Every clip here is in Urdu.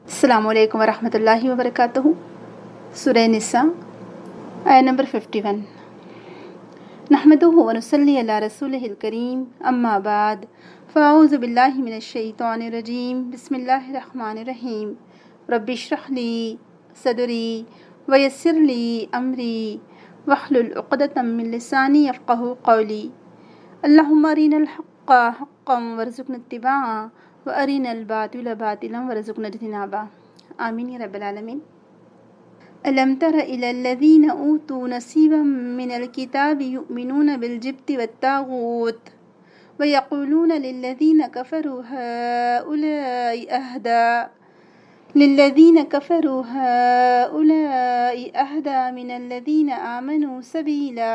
السلام علیکم ورحمۃ اللہ وبرکاتہ۔ سورہ نساء آیت نمبر 51۔ نحمدہ ونصلی علی رسولہ الکریم، اما بعد، فاعوذ باللہ من الشیطان الرجیم، بسم اللہ الرحمن الرحیم۔ رب اشرح لی صدری ویسر لی امری واحلل عقدۃ من لسانی یفقہوا قولی۔ اللہم ارنا الحق حقا وارزقنا اتباعہ وارنا الباطل باطلا وارزقنا اجتنابہ، آمین یا رب العالمین۔ ألم تر إلى الذين أوتوا نصيبا من الكتاب يؤمنون بالجبت والطاغوت ويقولون للذين كفروا هؤلاء أهدى من الذين آمنوا سبيلا۔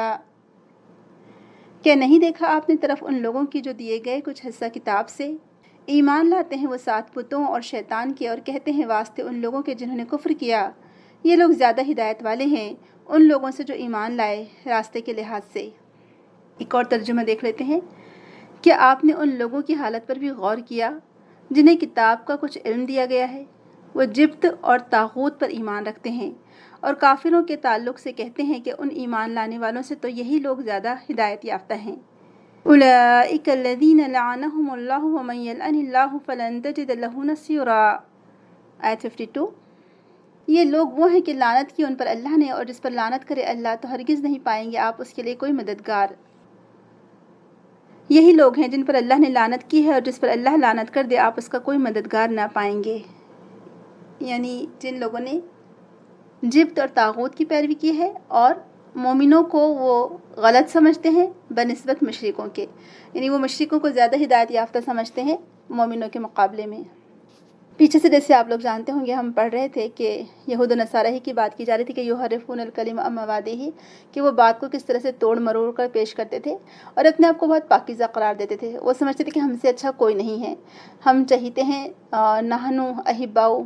کیا نہیں دیکھا آپ نے طرف ان لوگوں کی جو دیے گئے کچھ حصہ کتاب سے؟ ایمان لاتے ہیں وہ 7 بتوں اور شیطان کے، اور کہتے ہیں واسطے ان لوگوں کے جنہوں نے کفر کیا، یہ لوگ زیادہ ہدایت والے ہیں ان لوگوں سے جو ایمان لائے راستے کے لحاظ سے۔ ایک اور ترجمہ دیکھ لیتے ہیں۔ کیا آپ نے ان لوگوں کی حالت پر بھی غور کیا جنہیں کتاب کا کچھ علم دیا گیا ہے؟ وہ جبت اور طاغوت پر ایمان رکھتے ہیں، اور کافروں کے تعلق سے کہتے ہیں کہ ان ایمان لانے والوں سے تو یہی لوگ زیادہ ہدایت یافتہ ہیں۔ اولئک الذین لعنہم اللہ ومن یلعن اللہ فلن تجد لہ نصیرا۔ آیت 52۔ یہ لوگ وہ ہیں کہ لعنت کی ان پر اللہ نے، اور جس پر لعنت کرے اللہ تو ہرگز نہیں پائیں گے آپ اس کے لیے کوئی مددگار۔ یہی لوگ ہیں جن پر اللہ نے لعنت کی ہے، اور جس پر اللہ لعنت کر دے آپ اس کا کوئی مددگار نہ پائیں گے۔ یعنی جن لوگوں نے جبت اور طاغوت کی پیروی کی ہے اور مومنوں کو وہ غلط سمجھتے ہیں بنسبت مشرکوں کے، یعنی وہ مشرکوں کو زیادہ ہدایت یافتہ سمجھتے ہیں مومنوں کے مقابلے میں۔ پیچھے سے جیسے آپ لوگ جانتے ہوں گے ہم پڑھ رہے تھے کہ یہود و نصارہ ہی کی بات کی جا رہی تھی کہ یحرفون الکلم عن مواضعہ، کہ وہ بات کو کس طرح سے توڑ مروڑ کر پیش کرتے تھے اور اپنے آپ کو بہت پاکیزہ قرار دیتے تھے۔ وہ سمجھتے تھے کہ ہم سے اچھا کوئی نہیں ہے، ہم چاہتے ہیں نحن احباؤ،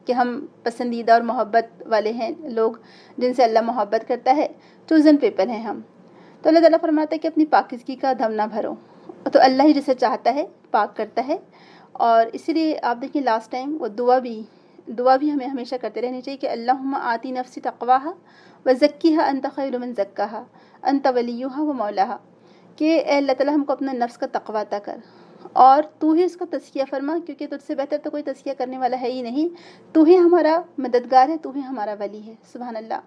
کہ ہم پسندیدہ اور محبت والے ہیں، لوگ جن سے اللہ محبت کرتا ہے، چوزن پیپل ہیں ہم۔ تو اللہ تعالیٰ فرماتا ہے کہ اپنی پاکیزگی کا دم نہ بھرو، تو اللہ ہی جسے چاہتا ہے پاک کرتا ہے۔ اور اسی لیے آپ دیکھیں لاسٹ ٹائم وہ دعا بھی ہمیں ہمیشہ کرتے رہنی چاہیے کہ اللہم آتی نفسی تقواہا وزکیہا انت خیر من زکاہا انت ولیہا و مولاہا، کہ اے اللہ تعالیٰ ہم کو اپنا نفس کا تقویٰ عطا کر، اور تو ہی اس کا تزکیہ فرما، کیونکہ تجھ سے بہتر تو کوئی تزکیہ کرنے والا ہے ہی نہیں، تو ہی ہمارا مددگار ہے، تو ہی ہمارا ولی ہے۔ سبحان اللہ۔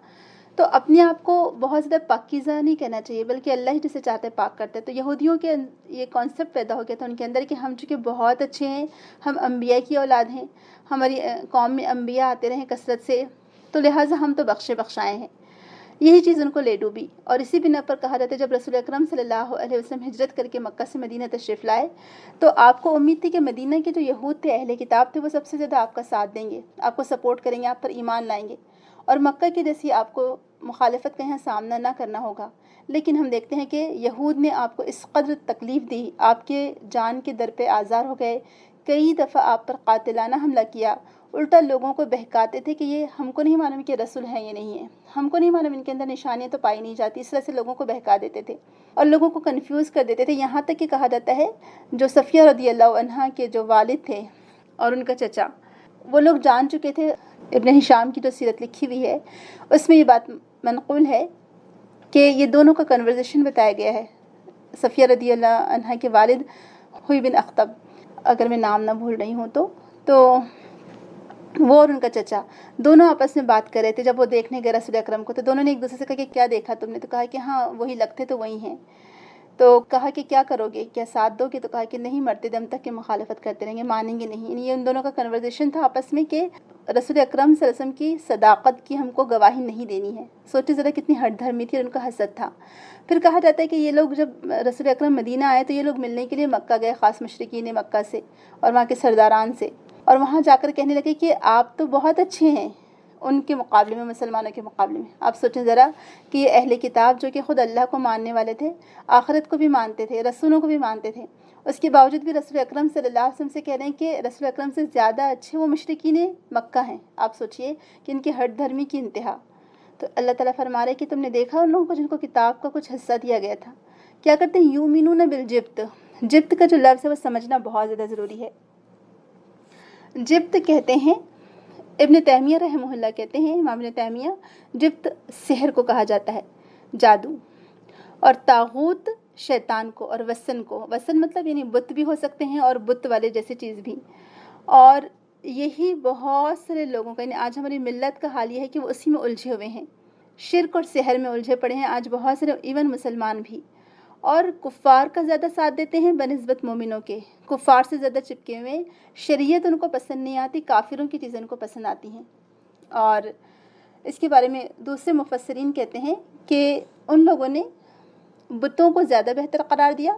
تو اپنے آپ کو بہت زیادہ پاکیزہ نہیں کہنا چاہیے، بلکہ اللہ ہی جسے چاہتا ہے پاک کرتا ہے۔ تو یہودیوں کے یہ کانسیپٹ پیدا ہو گیا تھا ان کے اندر کہ ہم چونکہ بہت اچھے ہیں، ہم انبیاء کی اولاد ہیں، ہماری قوم میں انبیاء آتے رہے کثرت سے، تو لہٰذا ہم تو بخشے بخشائے ہیں۔ یہی چیز ان کو لے ڈوبی، اور اسی بنا پر کہا جاتا ہے جب رسول اکرم صلی اللہ علیہ وسلم ہجرت کر کے مکہ سے مدینہ تشریف لائے تو آپ کو امید تھی کہ مدینہ کے جو یہود تھے، اہل کتاب تھے، وہ سب سے زیادہ آپ کا ساتھ دیں گے، آپ کو سپورٹ کریں گے، آپ پر ایمان لائیں گے، اور مکہ کے جیسی آپ کو مخالفت کا یہاں سامنا نہ کرنا ہوگا۔ لیکن ہم دیکھتے ہیں کہ یہود نے آپ کو اس قدر تکلیف دی، آپ کے جان کے در پہ آزار ہو گئے، کئی دفعہ آپ پر قاتلانہ حملہ کیا، الٹا لوگوں کو بہکاتے تھے کہ یہ ہم کو نہیں معلوم کہ رسول ہیں یہ نہیں ہے، ہم کو نہیں معلوم ان کے اندر نشانیاں تو پائی نہیں جاتی، اس طرح سے لوگوں کو بہکا دیتے تھے اور لوگوں کو کنفیوز کر دیتے تھے۔ یہاں تک کہ کہا جاتا ہے جو صفیہ رضی اللہ عنہا کے جو والد تھے اور ان کا چچا، وہ لوگ جان چکے تھے، ابن ہشام کی جو سیرت لکھی ہوئی ہے اس میں یہ بات منقول ہے کہ یہ دونوں کا کنورزیشن بتایا گیا ہے۔ صفیہ رضی اللہ عنہا کے والد ہوئی بن اخطب، اگر میں نام نہ بھول رہی ہوں تو وہ اور ان کا چچا دونوں آپس میں بات کر رہے تھے جب وہ دیکھنے گئے رسول اکرم کو، تو دونوں نے ایک دوسرے سے کہا کہ کیا دیکھا تم نے؟ تو کہا کہ ہاں وہی لگتے تو وہی ہیں۔ تو کہا کہ کیا کرو گے، کیا ساتھ دو گے؟ تو کہا کہ نہیں، مرتے دم تک کہ مخالفت کرتے رہیں گے، مانیں گے نہیں۔ یہ ان دونوں کا کنورزیشن تھا آپس میں کہ رسول اکرم صلی اللہ علیہ وسلم کی صداقت کی ہم کو گواہی نہیں دینی ہے۔ سوچے ذرا کتنی ہٹ دھرمی تھی اور ان کا حسد تھا۔ پھر کہا جاتا ہے کہ یہ لوگ جب رسول اکرم مدینہ آئے تو یہ لوگ ملنے کے لیے مکہ گئے، خاص مشرکین مکہ سے اور وہاں کے سرداران سے، اور وہاں جا کر کہنے لگے کہ آپ تو بہت اچھے ہیں ان کے مقابلے میں، مسلمانوں کے مقابلے میں۔ آپ سوچیں ذرا کہ یہ اہل کتاب جو کہ خود اللہ کو ماننے والے تھے، آخرت کو بھی مانتے تھے، رسولوں کو بھی مانتے تھے، اس کے باوجود بھی رسول اکرم صلی اللہ علیہ وسلم سے کہہ رہے ہیں کہ رسول اکرم سے زیادہ اچھے وہ مشرکین مکہ ہیں۔ آپ سوچئے کہ ان کی ہٹ دھرمی کی انتہا۔ تو اللہ تعالیٰ فرما رہے کہ تم نے دیکھا ان لوگوں کو جن کو کتاب کا کچھ حصہ دیا گیا تھا، کیا کرتے ہیں؟ یؤمنون بالجبت۔ جبت کا جو لفظ ہے وہ سمجھنا بہت زیادہ ضروری ہے۔ جبت کہتے ہیں، ابن تیمیہ رحمہ اللہ کہتے ہیں، امام ابن تیمیہ، جبت سحر کو کہا جاتا ہے، جادو، اور طاغوت شیطان کو، اور وثن کو، وثن مطلب یعنی بت بھی ہو سکتے ہیں اور بت والے جیسی چیز بھی. اور یہی بہت سارے لوگوں کا، یعنی آج ہماری ملت کا حال یہ ہے کہ وہ اسی میں الجھے ہوئے ہیں، شرک اور سحر میں الجھے پڑے ہیں آج بہت سارے، ایون مسلمان بھی، اور کفار کا زیادہ ساتھ دیتے ہیں بنسبت مومنوں کے، کفار سے زیادہ چپکے ہوئے، شریعت ان کو پسند نہیں آتی، کافروں کی چیزیں ان کو پسند آتی ہیں. اور اس کے بارے میں دوسرے مفسرین کہتے ہیں کہ ان لوگوں نے بتوں کو زیادہ بہتر قرار دیا،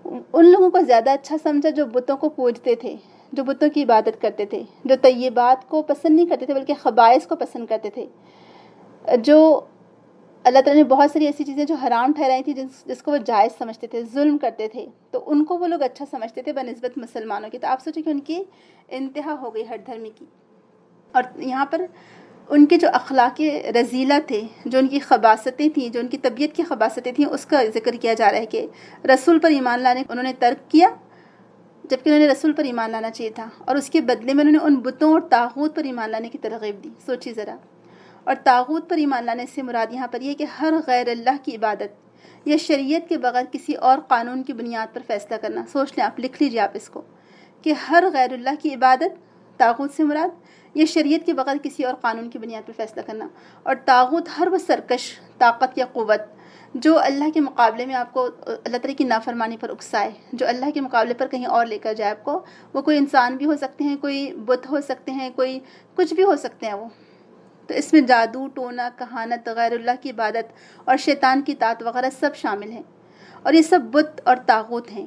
ان لوگوں کو زیادہ اچھا سمجھا جو بتوں کو پوجتے تھے، جو بتوں کی عبادت کرتے تھے، جو طیبات کو پسند نہیں کرتے تھے بلکہ خبائث کو پسند کرتے تھے، جو اللہ تعالیٰ نے بہت ساری ایسی چیزیں جو حرام ٹھہرائی تھی جس کو وہ جائز سمجھتے تھے، ظلم کرتے تھے، تو ان کو وہ لوگ اچھا سمجھتے تھے بنسبت مسلمانوں کے. تو آپ سوچیں کہ ان کی انتہا ہو گئی ہر دھرم کی. اور یہاں پر ان کے جو اخلاقی رذیلہ تھے، جو ان کی خباثتیں تھیں، جو ان کی طبیعت کی خباثتیں تھیں، اس کا ذکر کیا جا رہا ہے کہ رسول پر ایمان لانے انہوں نے ترک کیا، جبکہ انہوں نے رسول پر ایمان لانا چاہیے تھا، اور اس کے بدلے میں انہوں نے ان بتوں اور طاغوت پر ایمان لانے کی ترغیب دی. سوچی ذرا. اور طاغوت پر ایمان لانے سے مراد یہاں پر یہ کہ ہر غیر اللہ کی عبادت یا شریعت کے بغیر کسی اور قانون کی بنیاد پر فیصلہ کرنا. سوچ لیں آپ، لکھ لیجیے آپ اس کو، کہ ہر غیر اللہ کی عبادت، طاغوت سے مراد یہ شریعت کے بغیر کسی اور قانون کی بنیاد پر فیصلہ کرنا. اور طاغوت ہر وہ سرکش طاقت یا قوت جو اللہ کے مقابلے میں آپ کو اللہ تعالیٰ کی نافرمانی پر اکسائے، جو اللہ کے مقابلے پر کہیں اور لے کر جائے آپ کو. وہ کوئی انسان بھی ہو سکتے ہیں، کوئی بت ہو سکتے ہیں، کوئی کچھ بھی ہو سکتے ہیں وہ. تو اس میں جادو، ٹونا، کہانت، غیر اللہ کی عبادت اور شیطان کی اطاعت وغیرہ سب شامل ہیں، اور یہ سب بت اور طاغوت ہیں.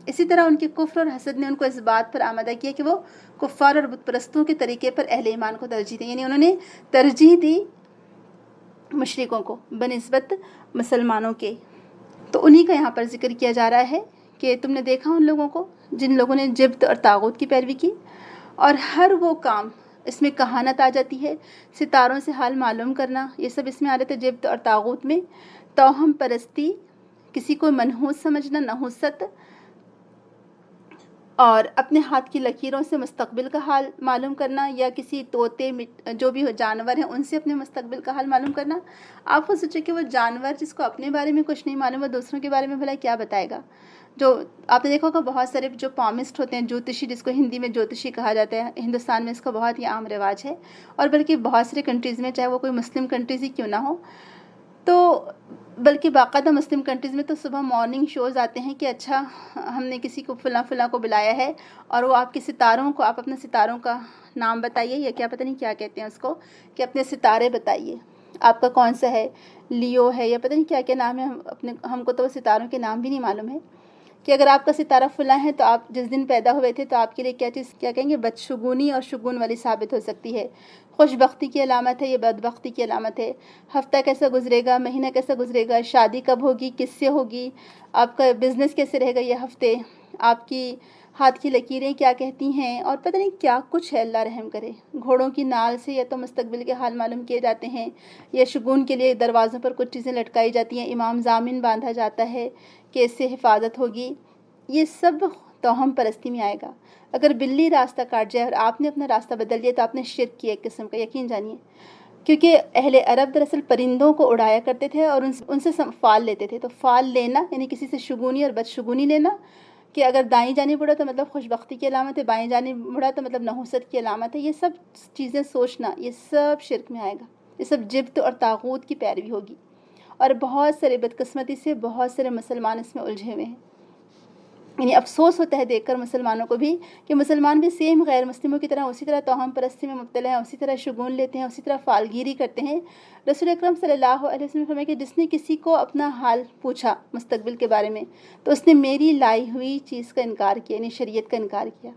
اسی طرح ان کے کفر اور حسد نے ان کو اس بات پر آمادہ کیا کہ وہ کفار اور بت پرستوں کے طریقے پر اہل ایمان کو ترجیح دیں. یعنی انہوں نے ترجیح دی مشرکوں کو بنسبت مسلمانوں کے. تو انہی کا یہاں پر ذکر کیا جا رہا ہے کہ تم نے دیکھا ان لوگوں کو جن لوگوں نے جبت اور طاغوت کی پیروی کی، اور ہر وہ کام، اس میں کہانت آ جاتی ہے، ستاروں سے حال معلوم کرنا، یہ سب اس میں آ رہتے جبت اور طاغوت میں. توہم پرستی، کسی کو منحوس سمجھنا، نحوست، اور اپنے ہاتھ کی لکیروں سے مستقبل کا حال معلوم کرنا، یا کسی طوطے جو بھی جانور ہیں ان سے اپنے مستقبل کا حال معلوم کرنا. آپ کو سوچے کہ وہ جانور جس کو اپنے بارے میں کچھ نہیں معلوم، وہ دوسروں کے بارے میں بھلا کیا بتائے گا. جو آپ نے دیکھا ہوگا بہت سارے جو پامسٹ ہوتے ہیں، جوتشی، جس کو ہندی میں جوتشی کہا جاتا ہے، ہندوستان میں اس کا بہت ہی عام رواج ہے، اور بلکہ بہت سارے کنٹریز میں، چاہے وہ کوئی مسلم کنٹریز ہی کیوں نہ ہو، تو بلکہ باقاعدہ مسلم کنٹریز میں تو صبح مارننگ شوز آتے ہیں کہ اچھا ہم نے کسی کو فلاں فلاں کو بلایا ہے، اور وہ آپ کے ستاروں کو، آپ اپنے ستاروں کا نام بتائیے، یا کیا پتہ نہیں کیا کہتے ہیں اس کو، کہ اپنے ستارے بتائیے، آپ کا کون سا ہے، لیو ہے، یا پتہ نہیں کیا کیا نام ہے. ہم کو تو وہ ستاروں کے نام بھی نہیں معلوم ہے، کہ اگر آپ کا ستارہ فلاں ہے تو آپ جس دن پیدا ہوئے تھے تو آپ کے لیے کیا چیز، کیا کہیں گے، بدشگونی اور شگون والی ثابت ہو سکتی ہے. خوش بختی کی علامت ہے، یہ بدبختی کی علامت ہے. ہفتہ کیسا گزرے گا، مہینہ کیسا گزرے گا، شادی کب ہوگی، کس سے ہوگی، آپ کا بزنس کیسے رہے گا یہ ہفتے، آپ کی ہاتھ کی لکیریں کیا کہتی ہیں، اور پتہ نہیں کیا کچھ ہے. اللہ رحم کرے. گھوڑوں کی نال سے یا تو مستقبل کے حال معلوم کیے جاتے ہیں، یا شگون کے لیے دروازوں پر کچھ چیزیں لٹکائی جاتی ہیں، امام ضامن باندھا جاتا ہے کہ اس سے حفاظت ہوگی. یہ سب توہم پرستی میں آئے گا. اگر بلی راستہ کاٹ جائے اور آپ نے اپنا راستہ بدل دیا تو آپ نے شرک کیا ایک قسم کا، یقین جانیے. کیونکہ اہل عرب دراصل پرندوں کو اڑایا کرتے تھے اور ان سے فال لیتے تھے. تو فال لینا یعنی کسی سے شگونی اور بدشگونی لینا، کہ اگر دائیں جانب مڑا تو مطلب خوش بختی کی علامت ہے، بائیں جانب مڑا تو مطلب نحوست کی علامت ہے. یہ سب چیزیں سوچنا، یہ سب شرک میں آئے گا. یہ سب جبت اور طاغوت کی پیروی ہوگی. اور بہت سارے بدقسمتی سے بہت سارے مسلمان اس میں الجھے ہوئے ہیں. یعنی افسوس ہوتا ہے دیکھ کر مسلمانوں کو بھی کہ مسلمان بھی سیم غیر مسلموں کی طرح اسی طرح توہم پرستی میں مبتلا ہیں، اسی طرح شگون لیتے ہیں، اسی طرح فالگیری کرتے ہیں. رسول اکرم صلی اللہ علیہ وسلم نے فرمایا کہ جس نے کسی کو اپنا حال پوچھا مستقبل کے بارے میں تو اس نے میری لائی ہوئی چیز کا انکار کیا، یعنی شریعت کا انکار کیا.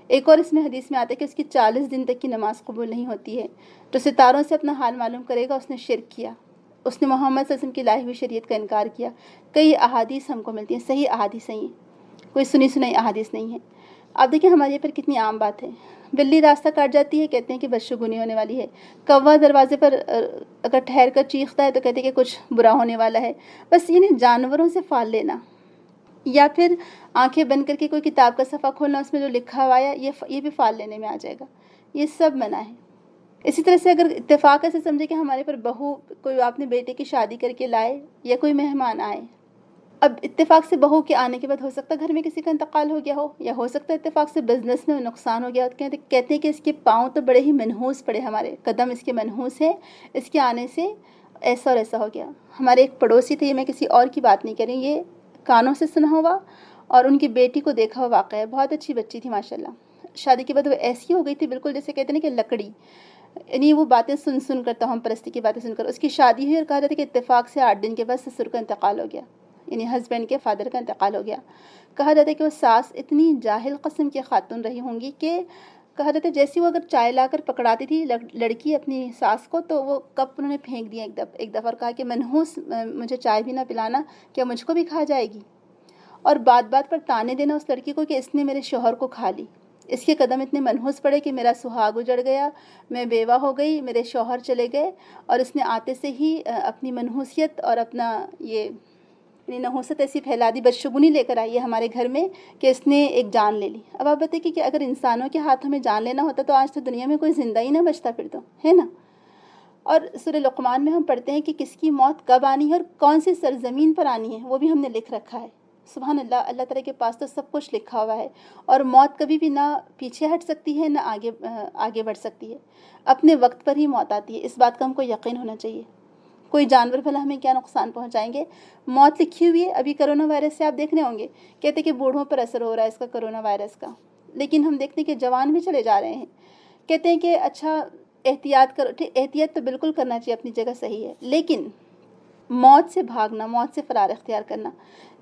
ایک اور اس میں حدیث میں آتا ہے کہ اس کی 40 دن تک کی نماز قبول نہیں ہوتی ہے. تو ستاروں سے اپنا حال معلوم کرے گا، اس نے شرک کیا، اس نے محمد صلی اللہ علیہ وسلم کی لائی ہوئی شریعت کا انکار کیا. کئی احادیث ہم کو ملتی ہیں، صحیح احادیث ہیں، کوئی سنی سنائی احادیث نہیں ہے. آپ دیکھیں ہمارے یہاں پر کتنی عام بات ہے. بلی راستہ کاٹ جاتی ہے، کہتے ہیں کہ بدشگونی ہونے والی ہے. کوا دروازے پر اگر ٹھہر کر چیختا ہے تو کہتے ہیں کہ کچھ برا ہونے والا ہے. بس یعنی جانوروں سے فال لینا، یا پھر آنکھیں بند کر کے کوئی کتاب کا صفحہ کھولنا، اس میں جو لکھا ہوا ہے یہ بھی فال لینے میں آ جائے گا، یہ سب منع ہے۔ اسی طرح سے اگر اتفاق سے سمجھے کہ ہمارے پر بہو کوئی آپ نے بیٹے کی شادی کر کے لائے یا کوئی مہمان آئے، اب اتفاق سے بہو کے آنے کے بعد ہو سکتا ہے گھر میں کسی کا انتقال ہو گیا ہو، یا ہو سکتا ہے اتفاق سے بزنس میں نقصان ہو گیا ہو، کہتے ہیں کہ اس کے پاؤں تو بڑے ہی منحوس پڑے، ہمارے قدم اس کے منحوس ہیں، اس کے آنے سے ایسا اور ایسا ہو گیا۔ ہمارے ایک پڑوسی تھے، یہ میں کسی اور کی بات نہیں کر رہی، یہ کانوں سے سنا ہوا اور ان کی بیٹی کو دیکھا ہوا واقعہ ہے، بہت اچھی بچی تھی ماشاءاللہ، شادی کے بعد وہ ایسی ہو گئی تھی بالکل جیسے کہتے ہیں نا کہ لکڑی، یعنی وہ باتیں سن کر توہم پرستی کی باتیں سن کر اس کی شادی ہوئی، اور کہا جاتا ہے کہ اتفاق سے 8 دن کے بعد سسر کا انتقال ہو گیا، یعنی ہسبینڈ کے فادر کا انتقال ہو گیا۔ کہا جاتا ہے کہ وہ ساس اتنی جاہل قسم کی خاتون رہی ہوں گی کہ کہا جاتا ہے جیسی وہ اگر چائے لا کر پکڑاتی تھی لڑکی اپنی ساس کو، تو وہ کپ انہوں نے پھینک دیا ایک دفعہ اور کہا کہ منحوس مجھے چائے بھی نہ پلانا، کیا مجھ کو بھی کھا جائے گی؟ اور بات بات پر تانے دینا اس لڑکی کو کہ اس نے میرے شوہر کو کھا لی، اس کے قدم اتنے منحوس پڑے کہ میرا سہاگ اجڑ گیا، میں بیوہ ہو گئی، میرے شوہر چلے گئے، اور اس نے آتے سے ہی اپنی منحوسیت اور اپنا یہ نحوست ایسی پھیلا دی، بدشگونی لے کر آئی ہے ہمارے گھر میں کہ اس نے ایک جان لے لی۔ اب آپ بتائیے کہ اگر انسانوں کے ہاتھوں میں جان لینا ہوتا تو آج تو دنیا میں کوئی زندہ ہی نہ بچتا پھر تو، ہے نا؟ اور سورہ لقمان میں ہم پڑھتے ہیں کہ کس کی موت کب آنی ہے اور کون سی سرزمین پر آنی ہے، وہ بھی ہم نے لکھ رکھا ہے۔ سبحان اللہ، اللہ تعالیٰ کے پاس تو سب کچھ لکھا ہوا ہے، اور موت کبھی بھی نہ پیچھے ہٹ سکتی ہے نہ آگے بڑھ سکتی ہے، اپنے وقت پر ہی موت آتی ہے، اس بات کا ہم کو یقین ہونا چاہیے۔ کوئی جانور بھلا ہمیں کیا نقصان پہنچائیں گے؟ موت لکھی ہوئی ہے۔ ابھی کرونا وائرس سے آپ دیکھ رہے ہوں گے، کہتے کہ بوڑھوں پر اثر ہو رہا ہے اس کا، کرونا وائرس کا، لیکن ہم دیکھتے ہیں کہ جوان بھی چلے جا رہے ہیں۔ کہتے ہیں کہ اچھا احتیاط کرو، ٹھیک، احتیاط تو بالکل کرنا چاہیے، اپنی جگہ صحیح ہے، لیکن موت سے بھاگنا، موت سے فرار اختیار کرنا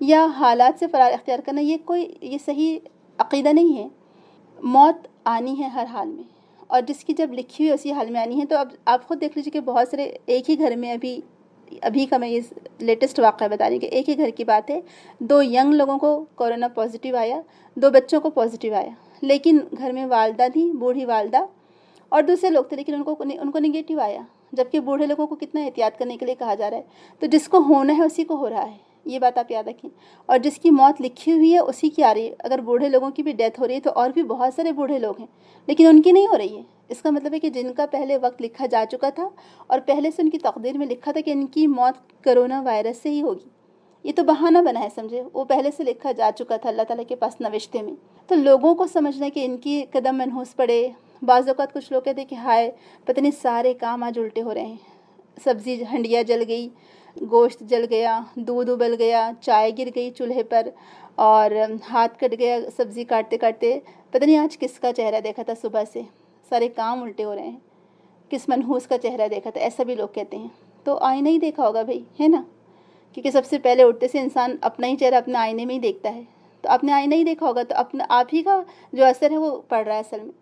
یا حالات سے فرار اختیار کرنا، یہ صحیح عقیدہ نہیں ہے۔ موت آنی ہے ہر حال میں، اور جس کی جب لکھی ہوئی اسی حال میں آنی ہے۔ تو اب آپ خود دیکھ لیجیے کہ بہت سارے ایک ہی گھر میں ابھی کا میں یہ لیٹسٹ واقعہ بتا رہی ہوں کہ ایک ہی گھر کی بات ہے، 2 ینگ لوگوں کو کورونا پازیٹیو آیا، 2 بچوں کو پازیٹیو آیا، لیکن گھر میں والدہ تھی، بوڑھی والدہ، اور دوسرے لوگ تھے لیکن ان کو نگیٹو آیا، جبکہ بوڑھے لوگوں کو کتنا احتیاط کرنے کے لیے کہا جا رہا ہے۔ تو جس کو ہونا ہے اسی کو ہو رہا ہے، یہ بات آپ یاد رکھیں، اور جس کی موت لکھی ہوئی ہے اسی کی آ رہی ہے۔ اگر بوڑھے لوگوں کی بھی ڈیتھ ہو رہی ہے تو اور بھی بہت سارے بوڑھے لوگ ہیں لیکن ان کی نہیں ہو رہی ہے، اس کا مطلب ہے کہ جن کا پہلے وقت لکھا جا چکا تھا اور پہلے سے ان کی تقدیر میں لکھا تھا کہ ان کی موت کرونا وائرس سے ہی ہوگی، یہ تو بہانہ بنا ہے، سمجھے، وہ پہلے سے لکھا جا چکا تھا اللہ تعالیٰ کے پاس نوشتے میں۔ تو لوگوں کو سمجھنا کہ ان کی قدم منحوس پڑے، بعض اوقات کچھ لوگ کہتے ہیں کہ ہائے پتہ نہیں سارے کام آج الٹے ہو رہے ہیں، سبزی ہنڈیا جل گئی، گوشت جل گیا، دودھ ابل گیا، چائے گر گئی چولہے پر، اور ہاتھ کٹ گیا سبزی کاٹتے کاٹتے، پتہ نہیں آج کس کا چہرہ دیکھا تھا صبح سے، سارے کام الٹے ہو رہے ہیں، کس منحوس کا چہرہ دیکھا تھا، ایسا بھی لوگ کہتے ہیں۔ تو آئینہ ہی دیکھا ہوگا بھائی، ہے نا، کیونکہ سب سے پہلے اٹھتے سے انسان اپنا ہی چہرہ اپنے آئینے میں ہی دیکھتا ہے، تو آپ نے آئینہ ہی دیکھا ہوگا تو آپ ہی کا جو اثر ہے وہ پڑ رہا ہے اصل میں۔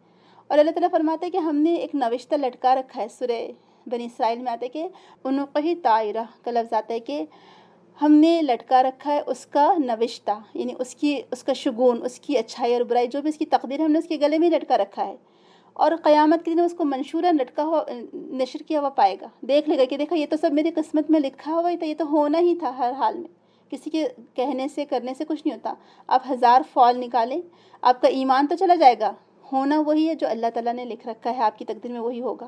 اور اللہ تعالیٰ فرماتا ہے کہ ہم نے ایک نوشتہ لٹکا رکھا ہے، سورہ بنی اسرائیل میں آتا ہے کہ عنقہ طائرہ کا لفظ آتا ہے کہ ہم نے لٹکا رکھا ہے اس کا نوشتہ، یعنی اس کا شگون، اس کی اچھائی اور برائی، جو بھی اس کی تقدیر ہے ہم نے اس کے گلے میں لٹکا رکھا ہے، اور قیامت کے دن اس کو منشورہ لٹکا ہوا نشر کیا ہوا پائے گا، دیکھ لے گا کہ دیکھا یہ تو سب میری قسمت میں لکھا ہوا ہی تھا، یہ تو ہونا ہی تھا ہر حال میں، کسی کے کہنے سے کرنے سے کچھ نہیں ہوتا۔ آپ 1000 فال نکالیں، آپ کا ایمان تو چلا جائے گا، ہونا وہی ہے جو اللہ تعالیٰ نے لکھ رکھا ہے، آپ کی تقدیر میں وہی ہوگا۔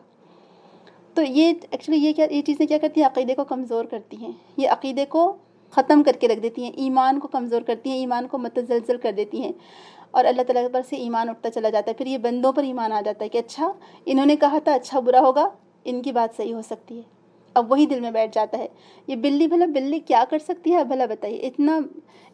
تو یہ ایکچولی یہ چیزیں کیا کرتی ہیں، عقیدے کو کمزور کرتی ہیں، یہ عقیدے کو ختم کر کے رکھ دیتی ہیں، ایمان کو کمزور کرتی ہیں، ایمان کو متزلزل کر دیتی ہیں، اور اللہ تعالیٰ پر سے ایمان اٹھتا چلا جاتا ہے، پھر یہ بندوں پر ایمان آ جاتا ہے کہ اچھا انہوں نے کہا تھا اچھا برا ہوگا، ان کی بات صحیح ہو سکتی ہے، اب وہی دل میں بیٹھ جاتا ہے۔ یہ بلی کیا کر سکتی ہے بھلا بتائیے، اتنا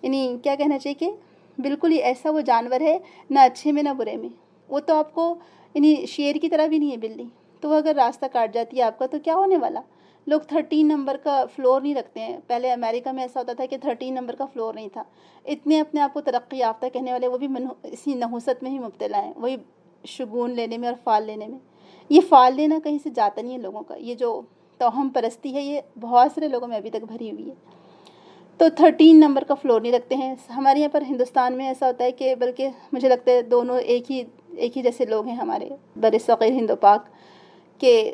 یعنی کیا کہنا چاہیے کہ بالکل ہی ایسا وہ جانور ہے، نہ اچھے میں نہ برے میں، وہ تو آپ کو یعنی شیر کی طرح بھی نہیں ہے بلی، تو وہ اگر راستہ کاٹ جاتی ہے آپ کا تو کیا ہونے والا۔ لوگ 13 نمبر کا فلور نہیں رکھتے ہیں، پہلے امریکہ میں ایسا ہوتا تھا کہ 13 نمبر کا فلور نہیں تھا، اتنے اپنے آپ کو ترقی یافتہ کہنے والے وہ بھی اسی نحوست میں ہی مبتلا ہیں، وہی شگون لینے میں اور فال لینے میں۔ یہ فال لینا کہیں سے جاتا نہیں ہے لوگوں کا، یہ جو توہم پرستی ہے یہ بہت سارے لوگوں میں ابھی تک بھری ہوئی ہے۔ تو 13 نمبر کا فلور نہیں رکھتے ہیں، ہمارے یہاں پر ہندوستان میں ایسا ہوتا ہے کہ بلکہ مجھے لگتا ہے دونوں ایک ہی جیسے لوگ ہیں ہمارے بر صغیر ہند و پاک، کہ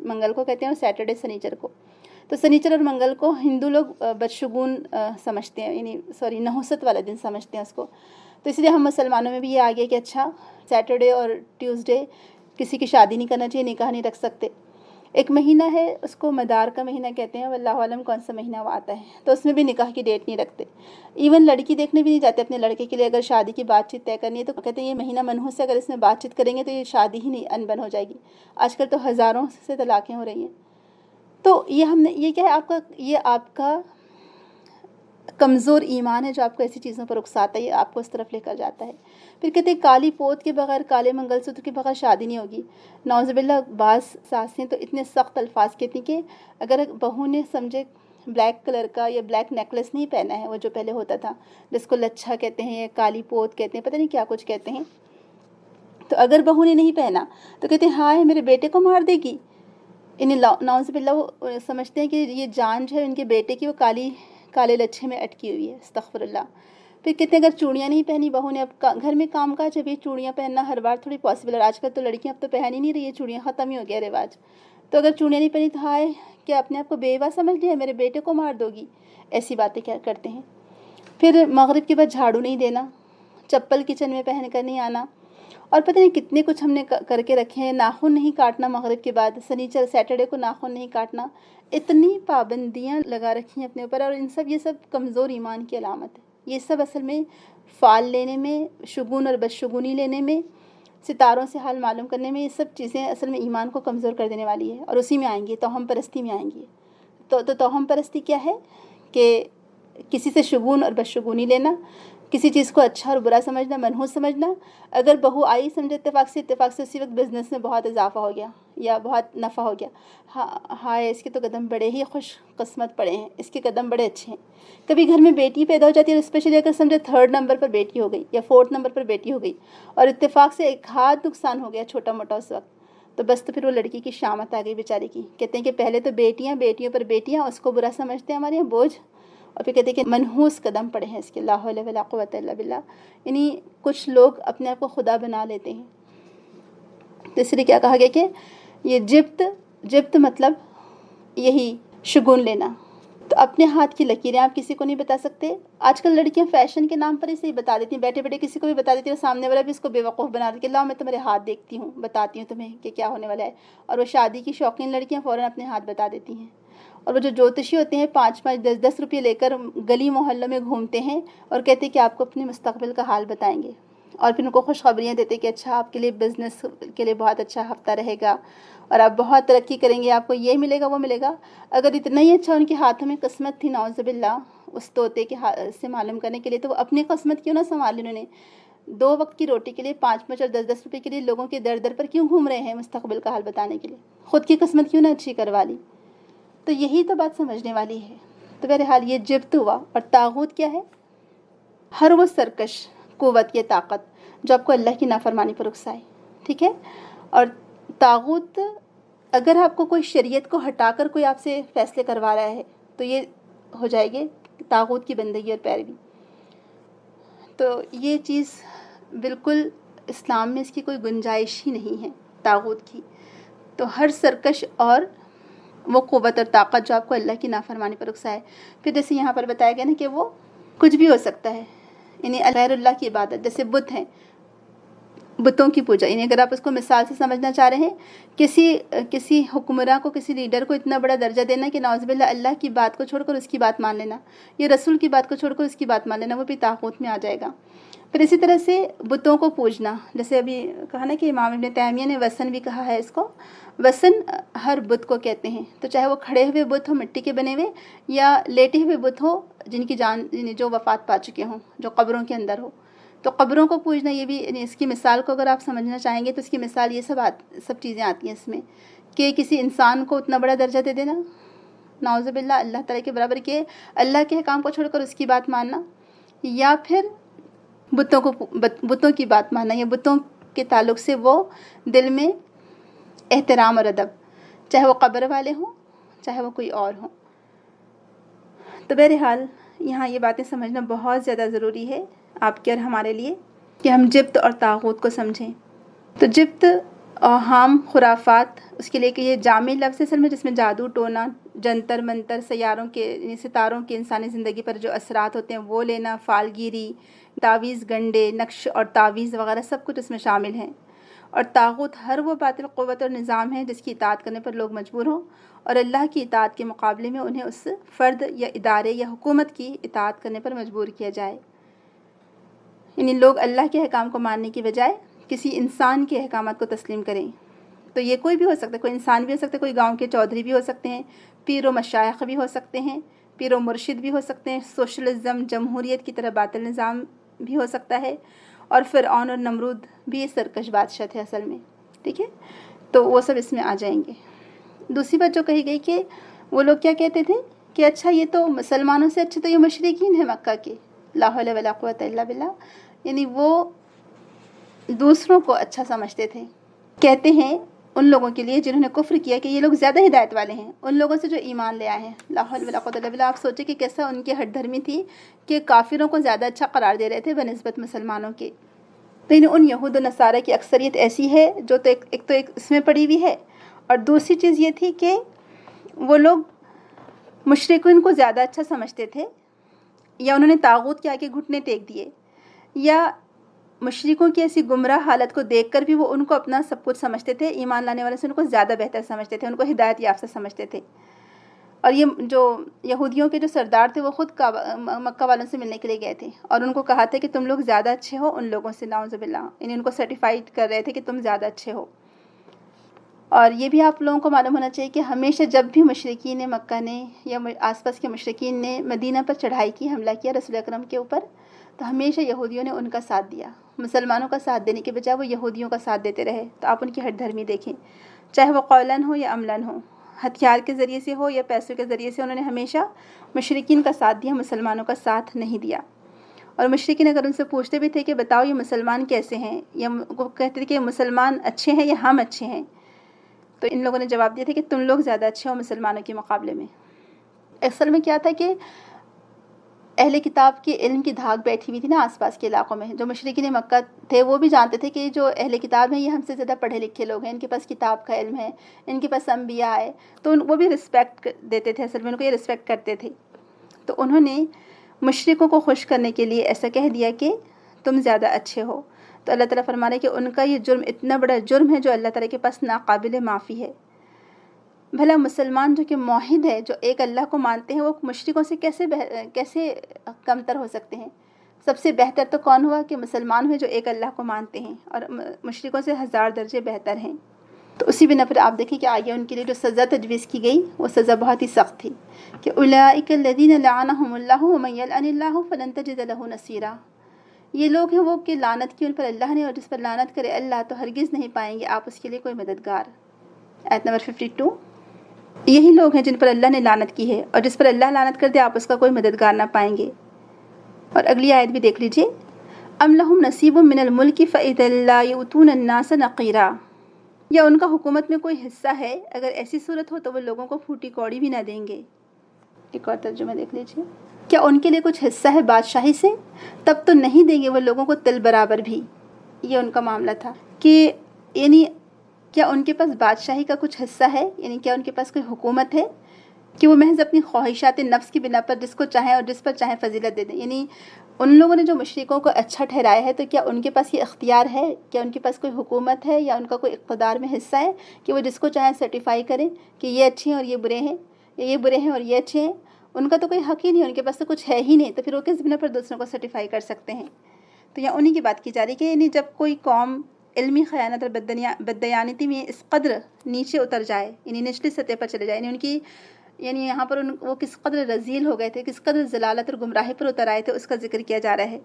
منگل کو کہتے ہیں اور سیٹرڈے سنیچر کو. تو سنیچر اور منگل کو ہندو لوگ بدشگون سمجھتے ہیں، یعنی نحوست والا دن سمجھتے ہیں اس کو. تو اس لیے ہم مسلمانوں میں بھی یہ آ گیا کہ اچھا سیٹرڈے اور ٹیوزڈے کسی کی شادی نہیں کرنا چاہیے، نکاح نہیں رکھ سکتے. ایک مہینہ ہے اس کو مدار کا مہینہ کہتے ہیں، واللہ عالم کون سا مہینہ وہ آتا ہے، تو اس میں بھی نکاح کی ڈیٹ نہیں رکھتے. ایون لڑکی دیکھنے بھی نہیں جاتے اپنے لڑکے کے لیے. اگر شادی کی بات چیت طے کرنی ہے تو کہتے ہیں یہ مہینہ منحوس ہے، اگر اس میں بات چیت کریں گے تو یہ شادی ہی نہیں ان بن ہو جائے گی. آج کل تو ہزاروں سے طلاقیں ہو رہی ہیں. تو یہ کیا ہے، آپ کا کمزور ایمان ہے جو آپ کو ایسی چیزوں پر اکساتا ہے، یہ آپ کو اس طرف لے کر جاتا ہے. پھر کہتے ہیں کالی پوت کے بغیر، کالے منگل سوتر کے بغیر شادی نہیں ہوگی. نعوذ باللہ بعض ساسیں تو اتنے سخت الفاظ کہتی کہ اگر بہو نے سمجھے بلیک کلر کا یا بلیک نیکلس نہیں پہنا ہے، وہ جو پہلے ہوتا تھا جس کو لچھا کہتے ہیں یا کالی پوت کہتے ہیں، پتہ نہیں کیا کچھ کہتے ہیں، تو اگر بہو نے نہیں پہنا تو کہتے ہیں ہائے میرے بیٹے کو مار دے گی. انہیں نعوذ باللہ وہ سمجھتے ہیں کہ یہ جان جو ہے ان کے بیٹے کی وہ کالے لچھے میں اٹکی ہوئی ہے. استغفر اللہ. پھر کہتے ہیں اگر چوڑیاں نہیں پہنی بہو نے، اب گھر میں کام کاج ہے، چوڑیاں پہننا ہر بار تھوڑی پاسبل ہے. آج کل تو لڑکیاں اب تو پہن ہی نہیں رہی ہے چوڑیاں، ختم ہی ہو گیا رواج. تو اگر چوڑیاں نہیں پہنی تو ہائے کہ اپنے آپ کو بیوہ سمجھ لیا، میرے بیٹے کو مار دو گی، ایسی باتیں کیا کرتے ہیں. پھر مغرب کے بعد جھاڑو نہیں دینا، چپل کچن میں پہن کر نہیں آنا، اور پتہ نہیں کتنے کچھ ہم نے کر کے رکھے ہیں. ناخن نہیں کاٹنا مغرب کے بعد، سیٹرڈے کو ناخن نہیں کاٹنا. اتنی پابندیاں لگا رکھی ہیں اپنے اوپر، اور یہ سب کمزور ایمان کی علامت ہے. یہ سب اصل میں فال لینے میں، شگون اور بدشگونی لینے میں، ستاروں سے حال معلوم کرنے میں، یہ سب چیزیں اصل میں ایمان کو کمزور کر دینے والی ہے. اور اسی میں آئیں گی، توہم پرستی میں آئیں گی. تو توہم پرستی کیا ہے کہ کسی سے شگون اور بدشگونی لینا، کسی چیز کو اچھا اور برا سمجھنا، منحوس سمجھنا. اگر بہو آئی سمجھے اتفاق سے اسی وقت بزنس میں بہت اضافہ ہو گیا یا بہت نفع ہو گیا. ہائے اس کے تو قدم بڑے ہی خوش قسمت پڑے ہیں، اس کے قدم بڑے اچھے ہیں. کبھی گھر میں بیٹی پیدا ہو جاتی ہے، اور اسپیشلی اگر سمجھے 3rd نمبر پر بیٹی ہو گئی یا 4th نمبر پر بیٹی ہو گئی، اور اتفاق سے ایک ہاتھ نقصان ہو گیا چھوٹا موٹا اس وقت، تو بس تو پھر وہ لڑکی کی شامت آ گئی بیچاری کی. کہتے ہیں کہ پہلے تو بیٹیوں پر بیٹیاں، اس کو برا سمجھتے ہیں ہمارے یہاں بوجھ، اور پھر کہتے ہیں کہ منحوس قدم پڑے ہیں اس کے. لا حول ولا قوت الا باللہ. یعنی کچھ لوگ اپنے آپ کو خدا بنا لیتے ہیں. تو اس لیے کیا کہا گیا کہ یہ جبت مطلب یہی شگون لینا. تو اپنے ہاتھ کی لکیریں آپ کسی کو نہیں بتا سکتے. آج کل لڑکیاں فیشن کے نام پر اسے ہی بتا دیتی ہیں، بیٹھے بیٹھے کسی کو بھی بتا دیتی ہیں، اور سامنے والا بھی اس کو بیوقوف بنا دیتی ہے کہ لاؤ میں تمہارے ہاتھ دیکھتی ہوں، بتاتی ہوں تمہیں کہ کیا ہونے والا ہے. اور وہ شادی کی شوقین لڑکیاں فوراً اپنے ہاتھ بتا دیتی ہیں. اور وہ جو جوتشی ہوتے ہیں 5-5 10-10 روپے لے کر گلی محلوں میں گھومتے ہیں اور کہتے ہیں کہ آپ کو اپنے مستقبل کا حال بتائیں گے، اور پھر ان کو خوشخبریاں دیتے کہ اچھا آپ کے لیے بزنس کے لیے بہت اچھا ہفتہ رہے گا، اور آپ بہت ترقی کریں گے، آپ کو یہ ملے گا وہ ملے گا. اگر اتنا ہی اچھا ان کے ہاتھوں میں قسمت تھی نعوذ باللہ اس طوطے کے سے معلوم کرنے کے لیے، تو وہ اپنی قسمت کیوں نہ سنبھالی. انہوں نے 2 وقت کی روٹی کے لیے 5-5 اور 10-10 روپے کے لیے لوگوں کے در پر کیوں گھوم رہے ہیں مستقبل کا حال بتانے کے لیے؟ خود کی قسمت کیوں نہ اچھی کروا لی؟ تو یہی تو بات سمجھنے والی ہے. تو بہرحال یہ جبت ہوا. اور طاغوت کیا ہے؟ ہر وہ سرکش قوت یا طاقت جو آپ کو اللہ کی نافرمانی پر اکسائے. ٹھیک ہے. اور طاغوت اگر آپ کو کوئی شریعت کو ہٹا کر کوئی آپ سے فیصلے کروا رہا ہے تو یہ ہو جائے گی طاغوت کی بندگی اور پیروی. تو یہ چیز بالکل اسلام میں اس کی کوئی گنجائش ہی نہیں ہے طاغوت کی. تو ہر سرکش اور وہ قوت اور طاقت جو آپ کو اللہ کی نافرمانی پر اکسائے. پھر جیسے یہاں پر بتایا گیا نا کہ وہ کچھ بھی ہو سکتا ہے، یعنی غیر اللہ کی عبادت، جیسے بت ہیں، بتوں کی پوجا. یعنی اگر آپ اس کو مثال سے سمجھنا چاہ رہے ہیں، کسی حکمراں کو، کسی لیڈر کو اتنا بڑا درجہ دینا کہ نعوذ باللہ اللہ کی بات کو چھوڑ کر اس کی بات مان لینا، یا رسول کی بات کو چھوڑ کر اس کی بات مان لینا، وہ بھی طاغوت میں آ جائے گا. پھر اسی طرح سے بتوں کو پوجنا، جیسے ابھی کہا نا کہ امام ابن تیمیہ نے وثن بھی کہا ہے اس کو. وثن ہر بت کو کہتے ہیں، تو چاہے وہ کھڑے ہوئے بت ہو مٹی کے بنے ہوئے، یا لیٹے ہوئے بت ہو جن کی جان جو وفات پا چکے ہوں، جو قبروں کے اندر ہو. تو قبروں کو پوجنا یہ بھی، یعنی اس کی مثال کو اگر آپ سمجھنا چاہیں گے تو اس کی مثال یہ سب چیزیں آتی ہیں اس میں، کہ کسی انسان کو اتنا بڑا درجہ دے دینا نعوذ باللہ اللہ تعالیٰ کے برابر، کے اللہ کے حکام کو چھوڑ کر اس کی بات ماننا، یا پھر بتوں کی بات ماننا، یا بتوں کے تعلق سے وہ دل میں احترام اور ادب، چاہے وہ قبر والے ہوں چاہے وہ کوئی اور ہوں. تو بہرحال یہاں یہ باتیں سمجھنا بہت زیادہ ضروری ہے. آپ کے اور ہمارے لیے کہ ہم جبت اور طاغوت کو سمجھیں۔ تو جبت اوہام، خرافات، اس کے لیے کہ یہ جامع لفظ ہے اصل میں، جس میں جادو ٹونا، جنتر منتر، سیاروں کے یعنی ستاروں کے انسانی زندگی پر جو اثرات ہوتے ہیں وہ لینا، فالگیری، تعویذ گنڈے، نقش اور تعویذ وغیرہ سب کچھ اس میں شامل ہیں۔ اور طاغوت ہر وہ باطل قوت اور نظام ہے جس کی اطاعت کرنے پر لوگ مجبور ہوں اور اللہ کی اطاعت کے مقابلے میں انہیں اس فرد یا ادارے یا حکومت کی اطاعت کرنے پر مجبور کیا جائے۔ یعنی لوگ اللہ کے احکام کو ماننے کی بجائے کسی انسان کے احکامات کو تسلیم کریں۔ تو یہ کوئی بھی ہو سکتا ہے، کوئی انسان بھی ہو سکتا ہے، کوئی گاؤں کے چودھری بھی ہو سکتے ہیں، پیر و مشائخ بھی ہو سکتے ہیں، پیر و مرشد بھی ہو سکتے ہیں، سوشلزم، جمہوریت کی طرح باطل نظام بھی ہو سکتا ہے، اور فرعون اور نمرود بھی سرکش بادشاہ تھے اصل میں، ٹھیک ہے، تو وہ سب اس میں آ جائیں گے۔ دوسری بات جو کہی گئی کہ وہ لوگ کیا کہتے تھے کہ اچھا یہ تو مسلمانوں سے اچھے تو یہ مشرکین ہیں مکہ کے، لا حول ولا قوت الا باللہ، یعنی وہ دوسروں کو اچھا سمجھتے تھے۔ کہتے ہیں ان لوگوں کے لیے جنہوں نے کفر کیا کہ یہ لوگ زیادہ ہدایت والے ہیں ان لوگوں سے جو ایمان لے آئے ہیں، لا حول ولا قوت الا باللہ۔ آپ سوچیں کہ کیسا ان کی ہٹ دھرمی تھی کہ کافروں کو زیادہ اچھا قرار دے رہے تھے بنسبت مسلمانوں کے۔ تو ان یہود و نصارہ کی اکثریت ایسی ہے جو تو ایک اس میں پڑی ہوئی ہے، اور دوسری چیز یہ تھی کہ وہ لوگ مشرکین کو زیادہ اچھا سمجھتے تھے، یا انہوں نے طاغوت کے آگے گھٹنے ٹیک دیے، یا مشرکوں کی ایسی گمراہ حالت کو دیکھ کر بھی وہ ان کو اپنا سب کچھ سمجھتے تھے، ایمان لانے والے سے ان کو زیادہ بہتر سمجھتے تھے، ان کو ہدایت یافتہ سمجھتے تھے۔ اور یہ جو یہودیوں کے جو سردار تھے وہ خود مکہ والوں سے ملنے کے لیے گئے تھے اور ان کو کہا تھا کہ تم لوگ زیادہ اچھے ہو ان لوگوں سے، نعوذ باللہ، یعنی ان کو سرٹیفائڈ کر رہے تھے کہ تم زیادہ اچھے ہو۔ اور یہ بھی آپ لوگوں کو معلوم ہونا چاہیے کہ ہمیشہ جب بھی مشرکین مکہ نے یا آس پاس کے مشرکین نے مدینہ پر چڑھائی کی، حملہ کیا رسول اکرم کے اوپر، تو ہمیشہ یہودیوں نے ان کا ساتھ دیا، مسلمانوں کا ساتھ دینے کے بجائے وہ یہودیوں کا ساتھ دیتے رہے۔ تو آپ ان کی ہٹ دھرمی دیکھیں، چاہے وہ قولاً ہو یا عملاً ہو، ہتھیار کے ذریعے سے ہو یا پیسوں کے ذریعے سے، انہوں نے ہمیشہ مشرکین کا ساتھ دیا، مسلمانوں کا ساتھ نہیں دیا۔ اور مشرکین اگر ان سے پوچھتے بھی تھے کہ بتاؤ یہ مسلمان کیسے ہیں، یا وہ کہتے تھے کہ مسلمان اچھے ہیں یا ہم اچھے ہیں، تو ان لوگوں نے جواب دیا تھا کہ تم لوگ زیادہ اچھے ہو مسلمانوں کے مقابلے میں۔ اصل میں کیا تھا کہ اہل کتاب کے علم کی دھاک بیٹھی ہوئی تھی نا آس پاس کے علاقوں میں، جو مشرکین مکہ تھے وہ بھی جانتے تھے کہ جو اہل کتاب ہیں یہ ہم سے زیادہ پڑھے لکھے لوگ ہیں، ان کے پاس کتاب کا علم ہے، ان کے پاس انبیاء ہے، تو وہ بھی رسپیکٹ دیتے تھے، اصل میں ان کو یہ رسپیکٹ کرتے تھے۔ تو انہوں نے مشرکوں کو خوش کرنے کے لیے ایسا کہہ دیا کہ تم زیادہ اچھے ہو۔ تو اللہ تعالیٰ فرما رہے کہ ان کا یہ جرم اتنا بڑا جرم ہے جو اللہ تعالیٰ کے پاس ناقابل معافی ہے۔ بھلا مسلمان جو کہ موحد ہے، جو ایک اللہ کو مانتے ہیں، وہ مشرکوں سے کیسے کمتر ہو سکتے ہیں؟ سب سے بہتر تو کون ہوا کہ مسلمان ہوئے جو ایک اللہ کو مانتے ہیں، اور مشرکوں سے 1000 درجے بہتر ہیں۔ تو اسی بنا پر آپ دیکھیں کہ آگے ان کے لیے جو سزا تجویز کی گئی وہ سزا بہت ہی سخت تھی کہ اولئک الذین لعنہم اللہ ومن یلعن اللہ فلن تجد له نصیرا۔ یہ لوگ ہیں وہ کہ لعنت کی ان پر اللہ نے، اور جس پر لعنت کرے اللہ تو ہرگز نہیں پائیں گے آپ اس کے لیے کوئی مددگار۔ آیت نمبر 52، یہی لوگ ہیں جن پر اللہ نے لعنت کی ہے، اور جس پر اللہ لعنت کر دے آپ اس کا کوئی مددگار نہ پائیں گے۔ اور اگلی آیت بھی دیکھ لیجئے، ام لہم نصیب من الملک فاذا لا یؤتون الناس نقیرا، یا ان کا حکومت میں کوئی حصہ ہے، اگر ایسی صورت ہو تو وہ لوگوں کو پھوٹی کوڑی بھی نہ دیں گے۔ ایک اور ترجمہ دیکھ لیجئے، کیا ان کے لیے کچھ حصہ ہے بادشاہی سے؟ تب تو نہیں دیں گے وہ لوگوں کو تل برابر بھی۔ یہ ان کا معاملہ تھا کہ یعنی کیا ان کے پاس بادشاہی کا کچھ حصہ ہے، یعنی کیا ان کے پاس کوئی حکومت ہے کہ وہ محض اپنی خواہشات نفس کی بنا پر جس کو چاہیں اور جس پر چاہیں فضیلت دے دیں؟ یعنی ان لوگوں نے جو مشرکوں کو اچھا ٹھہرایا ہے، تو کیا ان کے پاس یہ اختیار ہے، کیا ان کے پاس کوئی حکومت ہے یا ان کا کوئی اقتدار میں حصہ ہے کہ وہ جس کو چاہیں سرٹیفائی کریں کہ یہ اچھے ہیں اور یہ برے ہیں، یا یہ برے ہیں اور یہ اچھے ہیں؟ ان کا تو کوئی حق ہی نہیں، ان کے پاس تو کچھ ہے ہی نہیں، تو پھر وہ کس بنا پر دوسروں کو سرٹیفائی کر سکتے ہیں؟ تو یہاں انہی کی بات کی جا رہی کہ یعنی جب کوئی قوم علمی خیانت اور بددیانتی میں اس قدر نیچے اتر جائے، یعنی نچلی سطح پر چلے جائے، یعنی ان کی یعنی یہاں پر وہ کس قدر رذیل ہو گئے تھے، کس قدر ضلالت اور گمراہی پر اتر آئے تھے، اس کا ذکر کیا جا رہا ہے۔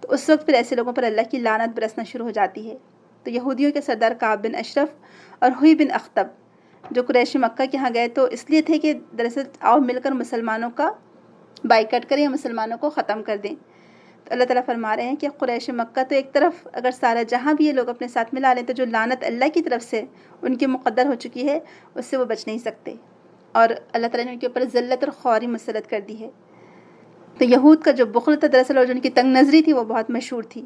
تو اس وقت پھر ایسے لوگوں پر اللہ کی لعنت برسنا شروع ہو جاتی ہے۔ تو یہودیوں کے سردار کعب بن اشرف اور ہوئی بن اخطب جو قریش مکہ کے ہاں گئے تو اس لیے تھے کہ دراصل آؤ مل کر مسلمانوں کا بائیکاٹ کریں یا مسلمانوں کو ختم کر دیں۔ تو اللہ تعالیٰ فرما رہے ہیں کہ قریش مکہ تو ایک طرف اگر سارا جہاں بھی یہ لوگ اپنے ساتھ ملا لیں تو جو لعنت اللہ کی طرف سے ان کے مقدر ہو چکی ہے اس سے وہ بچ نہیں سکتے، اور اللہ تعالیٰ نے ان کے اوپر ذلت اور خواری مسلط کر دی ہے۔ تو یہود کا جو بخل تھا دراصل اور جو ان کی تنگ نظری تھی وہ بہت مشہور تھی.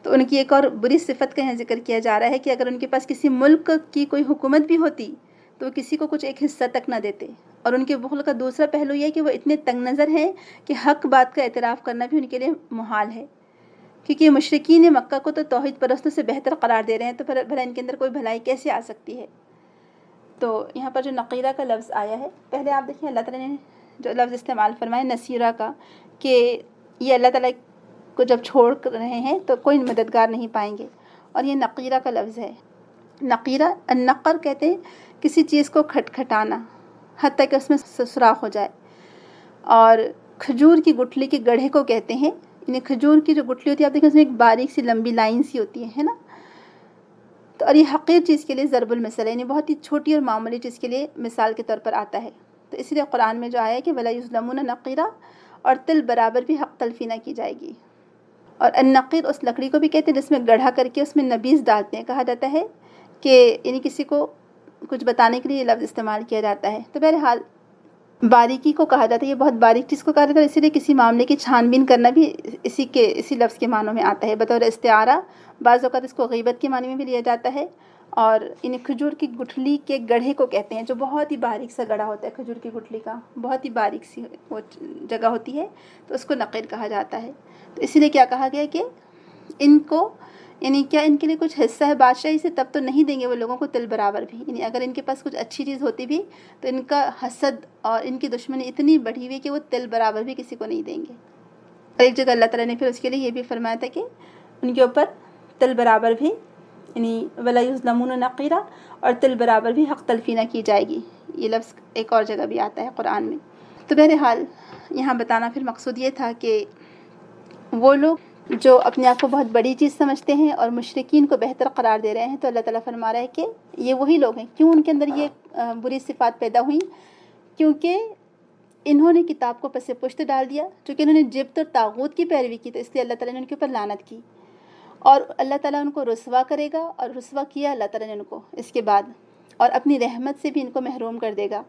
تو ان کی ایک اور بری صفت کا یہاں ذکر کیا جا رہا ہے کہ اگر ان کے پاس کسی ملک کی کوئی حکومت بھی ہوتی تو وہ کسی کو کچھ ایک حصہ تک نہ دیتے. اور ان کے بخل کا دوسرا پہلو یہ ہے کہ وہ اتنے تنگ نظر ہیں کہ حق بات کا اعتراف کرنا بھی ان کے لیے محال ہے، کیونکہ مشرکین مکہ کو تو توحید پرستوں سے بہتر قرار دے رہے ہیں، تو پھر بھلا ان کے اندر کوئی بھلائی کیسے آ سکتی ہے. تو یہاں پر جو نقیرہ کا لفظ آیا ہے، پہلے آپ دیکھیں اللہ تعالیٰ نے جو لفظ استعمال فرمائے نصیرہ کا، کہ یہ اللہ تعالیٰ کو جب چھوڑ رہے ہیں تو کوئی مددگار نہیں پائیں گے. اور یہ نقیرہ کا لفظ ہے. نقیرہ النقر کہتے ہیں کسی چیز کو کھٹکھٹانا حتیٰ کہ اس میں سوراخ ہو جائے. اور کھجور کی گٹھلی کے گڑھے کو کہتے ہیں. یعنی کھجور کی جو گٹھلی ہوتی ہے آپ دیکھیں اس میں ایک باریک سی لمبی لائن سی ہوتی ہے نا. تو اور یہ حقیر چیز کے لیے ضرب المثل ہے، یعنی بہت ہی چھوٹی اور معمولی چیز کے لیے مثال کے طور پر آتا ہے. تو اس لیے قرآن میں جو آیا ہے کہ ولا یظلمون نقیرہ، اور تل برابر بھی حق تلفی نہ کی جائے گی. اور النقیر اس لکڑی کو بھی کہتے ہیں جس میں گڑھا کر کے اس میں نبیذ ڈالتے ہیں. کہا جاتا ہے کہ یعنی کسی کو کچھ بتانے کے لیے یہ لفظ استعمال کیا جاتا ہے. تو بہرحال باریکی کو کہا جاتا ہے، یہ بہت باریک چیز کو کہا جاتا ہے. اسی لیے کسی معاملے کی چھان بین کرنا بھی اسی لفظ کے معنوں میں آتا ہے بطور استعارہ. بعض اوقات اس کو غیبت کے معنی میں بھی لیا جاتا ہے. اور انہیں کھجور کی گٹھلی کے گڑھے کو کہتے ہیں جو بہت ہی باریک سا گڑھا ہوتا ہے. کھجور کی گٹھلی کا بہت ہی باریک سی وہ جگہ ہوتی ہے، تو اس کو نقیر کہا جاتا ہے. تو اسی لیے کیا کہا گیا کہ ان کو یعنی کیا ان کے لیے کچھ حصہ ہے بادشاہی سے، تب تو نہیں دیں گے وہ لوگوں کو تل برابر بھی. یعنی اگر ان کے پاس کچھ اچھی چیز ہوتی بھی تو ان کا حسد اور ان کی دشمنی اتنی بڑھی ہوئی کہ وہ تل برابر بھی کسی کو نہیں دیں گے. اور ایک جگہ اللہ تعالیٰ نے پھر اس کے لیے یہ بھی فرمایا تھا کہ ان کے اوپر تل برابر بھی یعنی ولا یظلمون نقیرہ، اور تل برابر بھی حق تلفی نہ کی جائے گی. یہ لفظ ایک اور جگہ بھی آتا ہے قرآن میں. تو بہرحال یہاں بتانا پھر مقصود یہ تھا کہ وہ لوگ جو اپنے آپ کو بہت بڑی چیز سمجھتے ہیں اور مشرکین کو بہتر قرار دے رہے ہیں، تو اللہ تعالیٰ فرما رہا ہے کہ یہ وہی لوگ ہیں. کیوں ان کے اندر یہ بری صفات پیدا ہوئیں؟ کیونکہ انہوں نے کتاب کو پس پشت ڈال دیا، چونکہ انہوں نے جبت اور طاغوت کی پیروی کی، تو اس لیے اللہ تعالیٰ نے ان کے اوپر لعنت کی. اور اللہ تعالیٰ ان کو رسوا کرے گا، اور رسوا کیا اللہ تعالیٰ نے ان کو اس کے بعد، اور اپنی رحمت سے بھی ان کو محروم کر دے گا.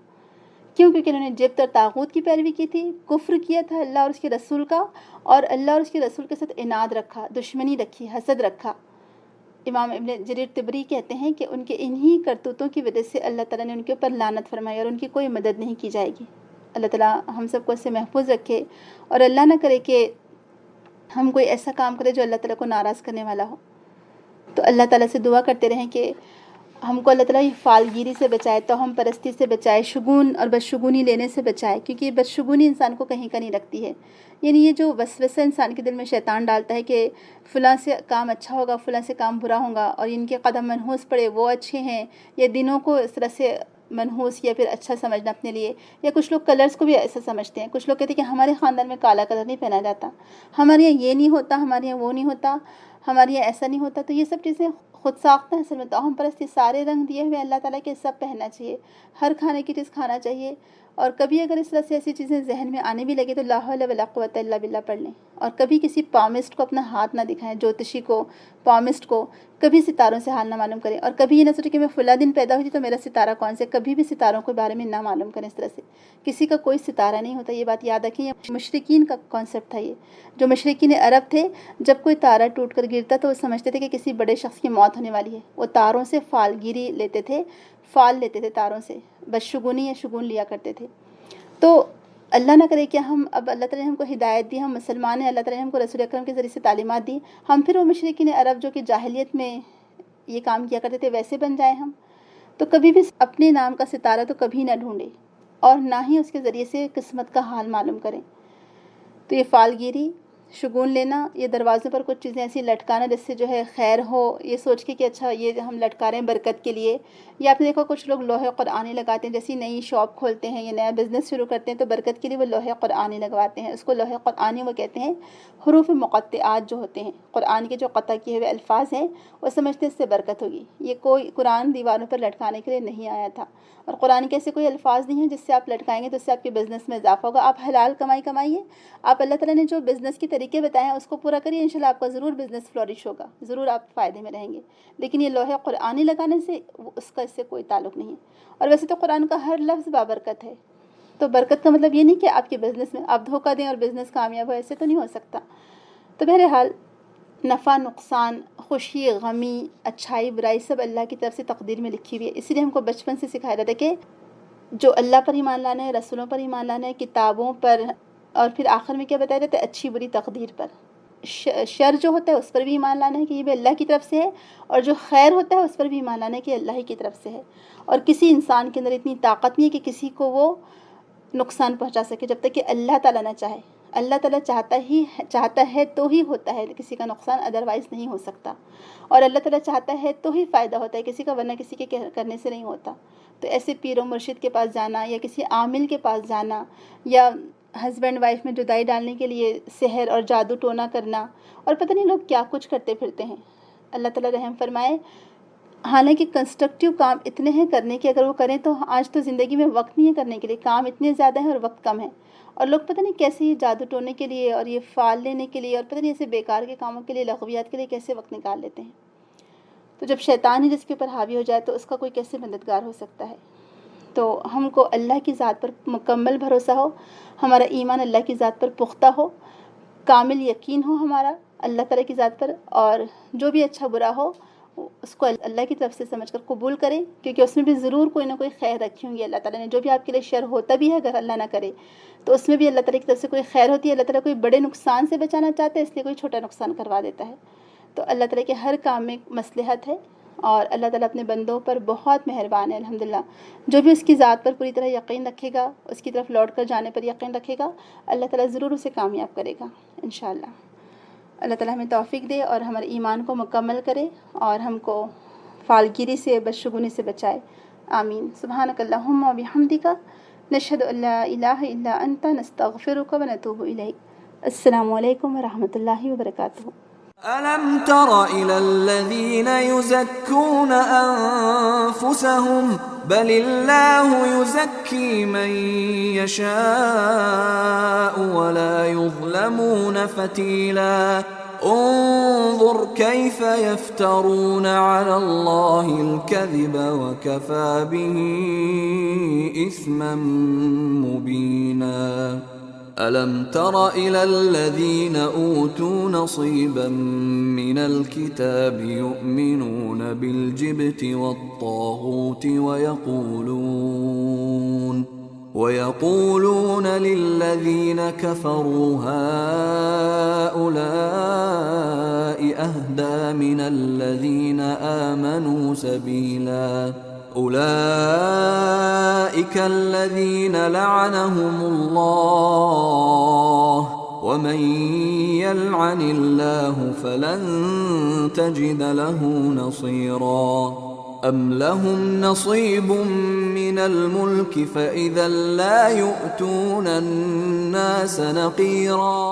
کیوں؟ کیونکہ انہوں نے جبت اور طاغوت کی پیروی کی تھی، کفر کیا تھا اللہ اور اس کے رسول کا، اور اللہ اور اس کے رسول کے ساتھ عناد رکھا، دشمنی رکھی، حسد رکھا. امام ابن جریر طبری کہتے ہیں کہ ان کے انہی کرتوتوں کی وجہ سے اللہ تعالیٰ نے ان کے اوپر لعنت فرمائی اور ان کی کوئی مدد نہیں کی جائے گی. اللہ تعالیٰ ہم سب کو اس سے محفوظ رکھے، اور اللہ نہ کرے کہ ہم کوئی ایسا کام کرے جو اللہ تعالیٰ کو ناراض کرنے والا ہو. تو اللہ تعالیٰ سے دعا کرتے رہیں کہ ہم کو اللہ تعالیٰ فالگیری سے بچائے، توہم پرستی سے بچائے، شگون اور بدشگونی لینے سے بچائے، کیونکہ یہ بدشگونی انسان کو کہیں کا نہیں رکھتی ہے. یعنی یہ جو وسوسہ انسان کے دل میں شیطان ڈالتا ہے کہ فلاں سے کام اچھا ہوگا، فلاں سے کام برا ہوگا، اور ان کے قدم منحوس پڑے وہ اچھے ہیں، یا دنوں کو اس طرح سے منحوس یا پھر اچھا سمجھنا اپنے لیے. یا کچھ لوگ کلرز کو بھی ایسا سمجھتے ہیں. کچھ لوگ کہتے ہیں کہ ہمارے خاندان میں کالا کلر نہیں پہنا جاتا، ہمارے یہاں یہ نہیں ہوتا، ہمارے یہاں وہ نہیں ہوتا، ہمارے یہاں ایسا نہیں ہوتا. تو یہ سب چیزیں خود ساختہ اصل میں توہم پرستی. سارے رنگ دیے ہوئے اللہ تعالیٰ کے سب پہننا چاہیے، ہر کھانے کی چیز کھانا چاہیے. اور کبھی اگر اس طرح سے ایسی چیزیں ذہن میں آنے بھی لگے تو لا حول ولا قوت الا باللہ پڑھ لیں. اور کبھی کسی پامسٹ کو اپنا ہاتھ نہ دکھائیں، جوتشی کو، پامسٹ کو. کبھی ستاروں سے حال نہ معلوم کریں، اور کبھی یہ نہ سوچیں کہ میں فلاں دن پیدا ہوئی تھی تو میرا ستارہ کون سے. کبھی بھی ستاروں کے بارے میں نہ معلوم کریں. اس طرح سے کسی کا کوئی ستارہ نہیں ہوتا، یہ بات یاد رکھیں. یہ مشرکین کا کانسیپٹ تھا. یہ جو مشرکین عرب تھے، جب کوئی تارہ ٹوٹ کر گرتا تو وہ سمجھتے تھے کہ کسی بڑے شخص کی موت ہونے والی ہے. وہ تاروں سے فالگیری لیتے تھے، فال لیتے تھے تاروں سے، بدشگونی یا شگون لیا کرتے تھے. تو اللہ نہ کرے کہ ہم اب اللہ تعالیٰ نے ہم کو ہدایت دی، ہم مسلمان ہیں، اللہ تعالیٰ نے ہم کو رسول اکرم کے ذریعے سے تعلیمات دی، ہم پھر وہ مشرکین عرب جو کہ جاہلیت میں یہ کام کیا کرتے تھے ویسے بن جائیں ہم. تو کبھی بھی اپنے نام کا ستارہ تو کبھی نہ ڈھونڈے، اور نہ ہی اس کے ذریعے سے قسمت کا حال معلوم کریں. تو یہ فالگیری، شگون لینا، یہ دروازوں پر کچھ چیزیں ایسی لٹکانا جس سے جو ہے خیر ہو، یہ سوچ کے کہ اچھا یہ ہم لٹکا رہے ہیں برکت کے لیے. یا آپ نے دیکھو کچھ لوگ لوح قرآنی لگاتے ہیں، جیسی نئی شاپ کھولتے ہیں یا نیا بزنس شروع کرتے ہیں تو برکت کے لیے وہ لوح قرآنی لگواتے ہیں. اس کو لوح قرآنی وہ کہتے ہیں. حروف مقطعات جو ہوتے ہیں، قرآن کے جو قطع کیے ہوئے الفاظ ہیں، وہ سمجھتے ہیں اس سے برکت ہوگی. یہ کوئی قرآن دیواروں پر لٹکانے کے لیے نہیں آیا تھا. اور قرآن کے ایسے کوئی الفاظ نہیں ہیں جس سے آپ لٹکائیں گے تو اس سے آپ کے بزنس میں اضافہ ہوگا. آپ حلال کمائی کمائیے، آپ اللہ تعالیٰ نے جو بزنس کے طریقے بتائے ہیں اس کو پورا کریے، انشاءاللہ آپ کا ضرور بزنس فلورش ہوگا، ضرور آپ فائدے میں رہیں گے. لیکن یہ لوح قرآنی لگانے سے اس کا اس سے کوئی تعلق نہیں ہے. اور ویسے تو قرآن کا ہر لفظ بابرکت ہے. تو برکت کا مطلب یہ نہیں کہ آپ کے بزنس میں آپ دھوکہ دیں اور بزنس کامیاب ہو، ایسے تو نہیں ہو سکتا۔ تو بہرحال نفع نقصان، خوشی غمی، اچھائی برائی سب اللہ کی طرف سے تقدیر میں لکھی ہوئی ہے۔ اسی لیے ہم کو بچپن سے سکھایا جاتا ہے کہ جو اللہ پر ایمان لانا ہے، رسولوں پر ایمان لانا ہے، کتابوں پر، اور پھر آخر میں کیا بتایا جاتا ہے؟ اچھی بری تقدیر پر۔ شر جو ہوتا ہے اس پر بھی ایمان لانا ہے کہ یہ بھی اللہ کی طرف سے ہے، اور جو خیر ہوتا ہے اس پر بھی ایمان لانا ہے کہ اللہ ہی کی طرف سے ہے۔ اور کسی انسان کے اندر اتنی طاقت نہیں ہے کہ کسی کو وہ نقصان پہنچا سکے جب تک کہ اللہ تعالیٰ نہ چاہے۔ اللہ تعالیٰ چاہتا ہے تو ہی ہوتا ہے کسی کا نقصان، ادروائز نہیں ہو سکتا۔ اور اللہ تعالیٰ چاہتا ہے تو ہی فائدہ ہوتا ہے کسی کا، ورنہ کسی کے کرنے سے نہیں ہوتا۔ تو ایسے پیر و مرشد کے پاس جانا، یا کسی عامل کے پاس جانا، یا ہسبینڈ وائف میں جدائی ڈالنے کے لیے سحر اور جادو ٹونا کرنا، اور پتہ نہیں لوگ کیا کچھ کرتے پھرتے ہیں۔ اللہ تعالیٰ رحم فرمائے۔ حالانکہ کنسٹرکٹیو کام اتنے ہیں کرنے کے، اگر وہ کریں تو آج تو زندگی میں وقت نہیں ہے کرنے کے لیے، کام اتنے زیادہ ہیں اور وقت کم ہے، اور لوگ پتہ نہیں کیسے یہ جادو ٹونے کے لیے اور یہ فال لینے کے لیے اور پتہ نہیں ایسے بیکار کے کاموں کے لیے، لغویات کے لیے کیسے وقت نکال لیتے ہیں۔ تو جب شیطان ہی جس کے اوپر حاوی ہو جائے تو اس کا کوئی کیسے مددگار ہو سکتا ہے؟ تو ہم کو اللہ کی ذات پر مکمل بھروسہ ہو، ہمارا ایمان اللہ کی ذات پر پختہ ہو، کامل یقین ہو ہمارا اللہ تعالیٰ کی ذات پر، اور جو بھی اچھا برا ہو اس کو اللہ کی طرف سے سمجھ کر قبول کریں، کیونکہ اس میں بھی ضرور کوئی نہ کوئی خیر رکھی ہوں گی اللہ تعالیٰ نے۔ جو بھی آپ کے لیے شر ہوتا بھی ہے اگر اللہ نہ کرے تو اس میں بھی اللہ تعالیٰ کی طرف سے کوئی خیر ہوتی ہے۔ اللہ تعالیٰ کوئی بڑے نقصان سے بچانا چاہتا ہے، اس لیے کوئی چھوٹا نقصان کروا دیتا ہے۔ تو اللہ تعالیٰ کے ہر کام میں مصلحت ہے، اور اللہ تعالیٰ اپنے بندوں پر بہت مہربان ہے الحمدللہ۔ جو بھی اس کی ذات پر پوری طرح یقین رکھے گا، اس کی طرف لوٹ کر جانے پر یقین رکھے گا، اللہ تعالیٰ ضرور اسے کامیاب کرے گا انشاءاللہ۔ اللہ تعالیٰ ہمیں توفیق دے اور ہمارے ایمان کو مکمل کرے، اور ہم کو فالگیری سے، بدشگونی سے بچائے، آمین۔ سبحانک اللہم و بحمدک، نشہد ان لا الہ الا انت، نستغفرک و نتوب الیک۔ السلام علیکم ورحمۃ اللہ وبرکاتہ۔ أَلَمْ تَرَ إِلَى الَّذِينَ يُزَكُّونَ أَنفُسَهُم بَلِ اللَّهُ يُزَكِّي مَن يَشَاءُ وَلَا يُظْلَمُونَ فَتِيلًا انظُرْ كَيْفَ يَفْتَرُونَ عَلَى اللَّهِ الْكَذِبَ وَكَفَى بِهِ إِثْمًا مُبِينًا أَلَمْ تَرَ إِلَى الَّذِينَ أُوتُوا نَصِيبًا مِنَ الْكِتَابِ يُؤْمِنُونَ بِالْجِبْتِ وَالطَّاغُوتِ وَيَقُولُونَ لِلَّذِينَ كَفَرُوا هَؤُلَاءِ أَهْدَى مِنَ الَّذِينَ آمَنُوا سَبِيلًا أُولَئِكَ الَّذِينَ لَعَنَهُمُ اللَّهُ وَمَن يَلْعَنِ اللَّهُ فَلَن تَجِدَ لَهُ نَصِيرًا أَمْ لَهُمْ نَصِيبٌ مِّنَ الْمُلْكِ فَإِذًا لَّا يُؤْتُونَ النَّاسَ نَقِيرًا